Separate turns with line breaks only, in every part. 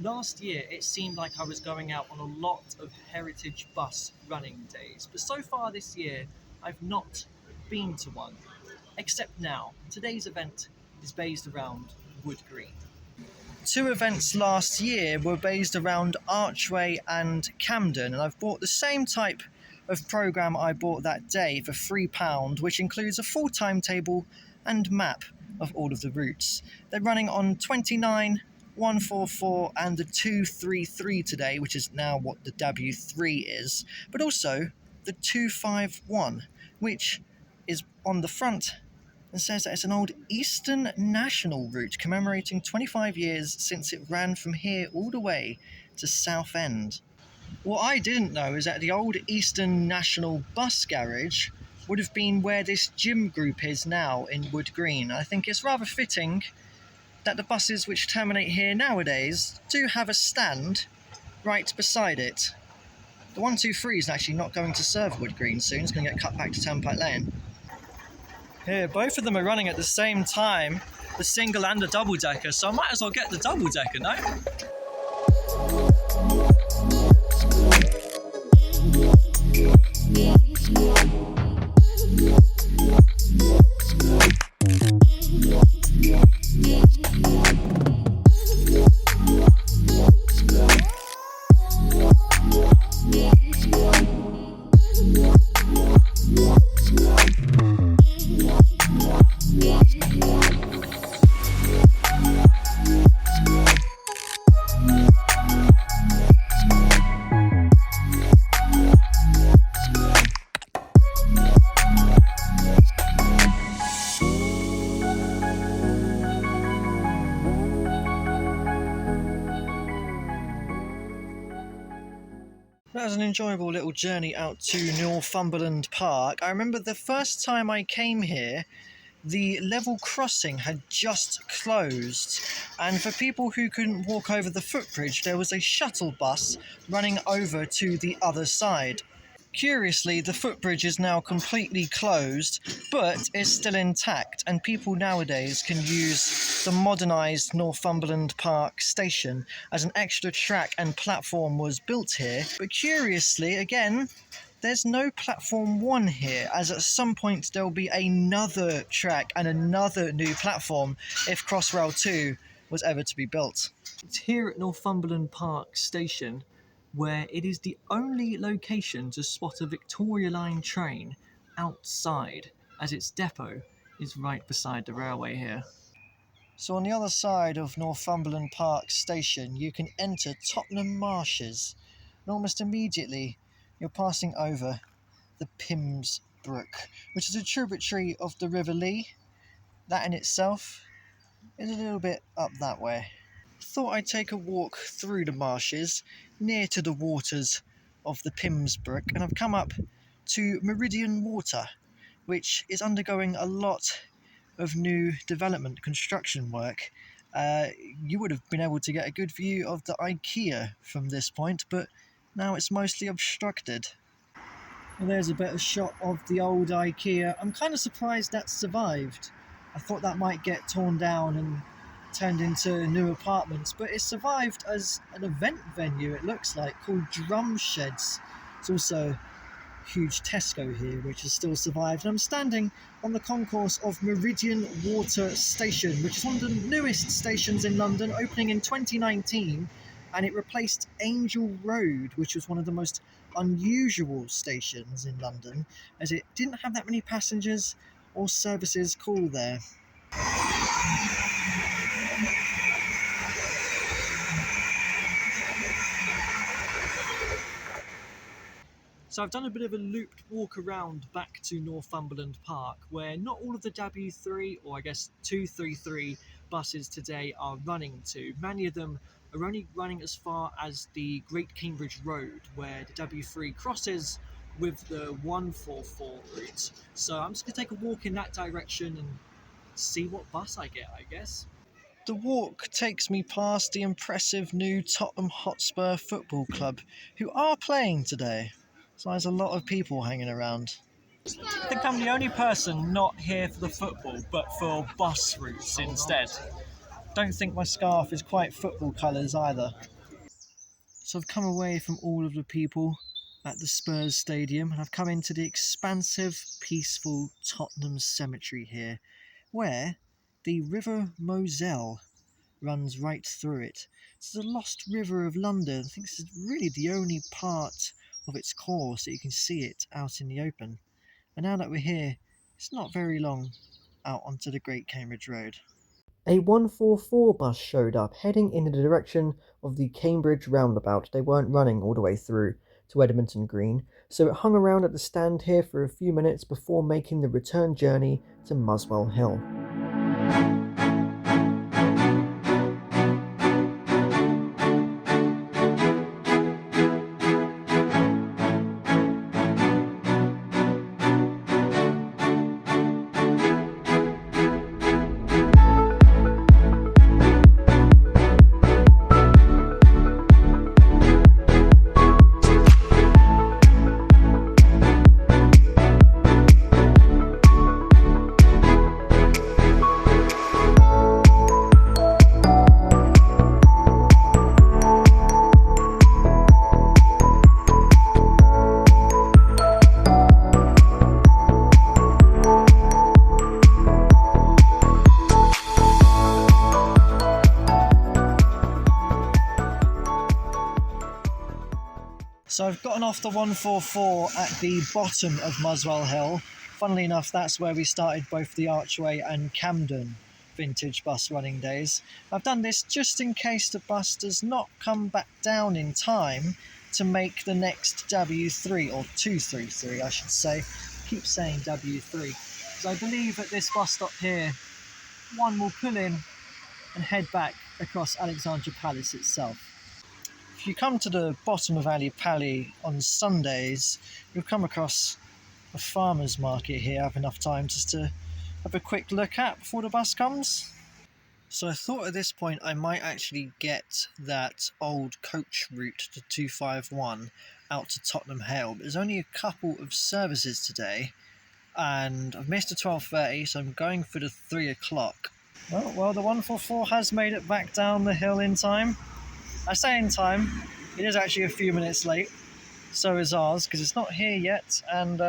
Last year, it seemed like I was going out on a lot of heritage bus running days, but so far this year, I've not been to one. Except now, today's event is based around Wood Green. Two events last year were based around Archway and Camden, and I've bought the same type of programme I bought that day for £3, which includes a full timetable and map of all of the routes. They're running on 29, 144 and the 233 today, which is now what the W3 is, but also the 251, which is on the front and says that it's an old Eastern National route commemorating 25 years since it ran from here all the way to Southend. What I didn't know is that the old Eastern National bus garage would have been where this gym group is now in Wood Green. I think it's rather fitting that the buses which terminate here nowadays do have a stand right beside it. The 123 is actually not going to serve Wood Green soon, it's going to get cut back to Turnpike Lane. Here, both of them are running at the same time, the single and the double-decker, so I might as well get the double-decker, no? That was an enjoyable little journey out to Northumberland Park. I remember the first time I came here, the level crossing had just closed, and for people who couldn't walk over the footbridge, there was a shuttle bus running over to the other side. Curiously, the footbridge is now completely closed, but is still intact, and people nowadays can use the modernised Northumberland Park station as an extra track and platform was built here. But curiously, again, there's no platform 1 here, as at some point there'll be another track and another new platform if Crossrail 2 was ever to be built. It's here at Northumberland Park station where it is the only location to spot a Victoria Line train outside, as its depot is right beside the railway here. So on the other side of Northumberland Park station, you can enter Tottenham Marshes, and almost immediately you're passing over the Pims Brook, which is a tributary of the River Lee. That in itself is a little bit up that way. Thought I'd take a walk through the marshes near to the waters of the Pims Brook, and I've come up to Meridian Water, which is undergoing a lot of new development construction work. You would have been able to get a good view of the IKEA from this point, but now it's mostly obstructed. Well, there's a better shot of the old IKEA. I'm kind of surprised that survived. I thought that might get torn down and turned into new apartments, but it survived as an event venue, it looks like, called Drum Sheds. It's also a huge Tesco here, which has still survived. And I'm standing on the concourse of Meridian Water Station, which is one of the newest stations in London, opening in 2019, and it replaced Angel Road, which was one of the most unusual stations in London, as it didn't have that many passengers or services call there. So I've done a bit of a looped walk around back to Northumberland Park, where not all of the W3, or I guess 233 buses today are running to. Many of them are only running as far as the Great Cambridge Road, where the W3 crosses with the 144 route. So I'm just going to take a walk in that direction and see what bus I get, I guess. The walk takes me past the impressive new Tottenham Hotspur Football Club, who are playing today. So there's a lot of people hanging around. I think I'm the only person not here for the football, but for bus routes instead. Don't think my scarf is quite football colours either. So I've come away from all of the people at the Spurs Stadium and I've come into the expansive, peaceful Tottenham Cemetery here, where the River Moselle runs right through it. It's the lost river of London. I think this is really the only part of its course that you can see it out in the open. And now that we're here, it's not very long out onto the Great Cambridge Road. A 144 bus showed up, heading in the direction of the Cambridge roundabout. They weren't running all the way through to Edmonton Green, so it hung around at the stand here for a few minutes before making the return journey to Muswell Hill. So I've gotten off the 144 at the bottom of Muswell Hill. Funnily enough, that's where we started both the Archway and Camden vintage bus running days. I've done this just in case the bus does not come back down in time to make the next W3, or 233 I should say. I keep saying W3. So I believe at this bus stop here, one will pull in and head back across Alexandra Palace itself. If you come to the bottom of Ali Pali on Sundays, you'll come across a farmer's market here. I have enough time just to have a quick look at before the bus comes. So I thought at this point I might actually get that old coach route to 251 out to Tottenham Hale, but there's only a couple of services today, and I've missed the 12:30, so I'm going for the 3 o'clock. Well, the 144 has made it back down the hill in time. I say in time, it is actually a few minutes late, so is ours, because it's not here yet, and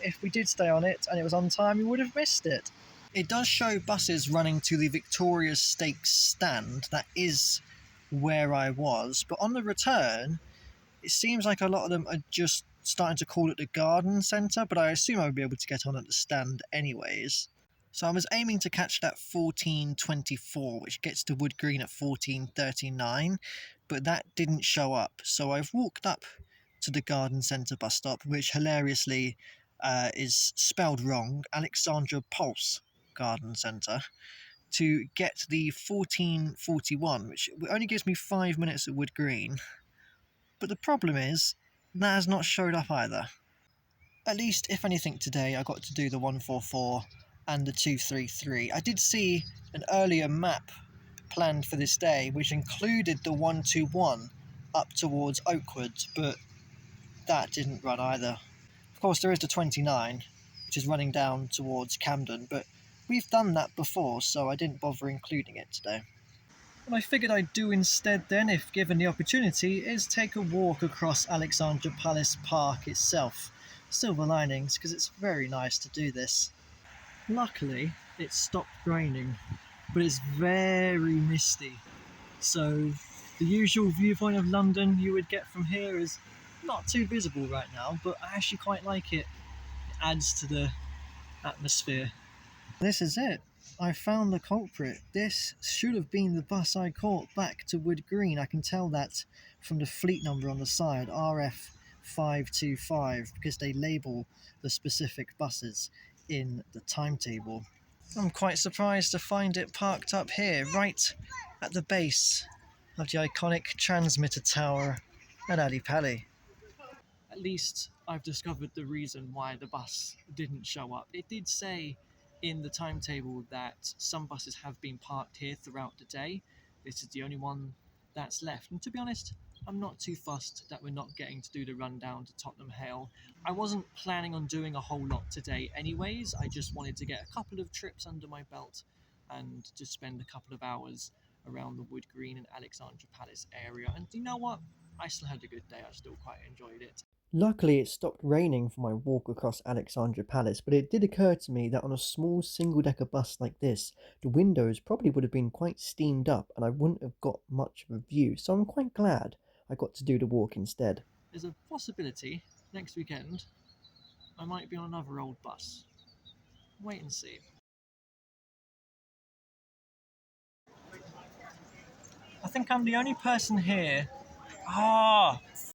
if we did stay on it and it was on time, you would have missed it. It does show buses running to the Victoria Stakes stand. That is where I was, but on the return, it seems like a lot of them are just starting to call it the garden centre, but I assume I would be able to get on at the stand anyways. So I was aiming to catch that 14:24, which gets to Wood Green at 14:39, but that didn't show up. So I've walked up to the Garden Centre bus stop, which hilariously is spelled wrong, Alexandra Pulse Garden Centre, to get the 14:41, which only gives me 5 minutes at Wood Green. But the problem is, that has not showed up either. At least, if anything, today I got to do the 144 and the 233. I did see an earlier map planned for this day, which included the 121 up towards Oakwood, but that didn't run either. Of course, there is the 29, which is running down towards Camden, but we've done that before, so I didn't bother including it today. What I figured I'd do instead then, if given the opportunity, is take a walk across Alexandra Palace Park itself. Silver linings, because it's very nice to do this. Luckily, it stopped raining, but it's very misty. So the usual viewpoint of London you would get from here is not too visible right now, but I actually quite like it. It adds to the atmosphere. This is it. I found the culprit. This should have been the bus I caught back to Wood Green. I can tell that from the fleet number on the side, RF525, because they label the specific buses in the timetable. I'm quite surprised to find it parked up here, right at the base of the iconic transmitter tower at Ali Pali. At least I've discovered the reason why the bus didn't show up. It did say in the timetable that some buses have been parked here throughout the day. This is the only one that's left. And to be honest, I'm not too fussed that we're not getting to do the run down to Tottenham Hale. I wasn't planning on doing a whole lot today anyways. I just wanted to get a couple of trips under my belt and just spend a couple of hours around the Wood Green and Alexandra Palace area. And you know what? I still had a good day. I still quite enjoyed it. Luckily, it stopped raining for my walk across Alexandra Palace, but it did occur to me that on a small single-decker bus like this, the windows probably would have been quite steamed up and I wouldn't have got much of a view, so I'm quite glad I got to do the walk instead. There's a possibility next weekend I might be on another old bus. Wait and see. I think I'm the only person here. Ah,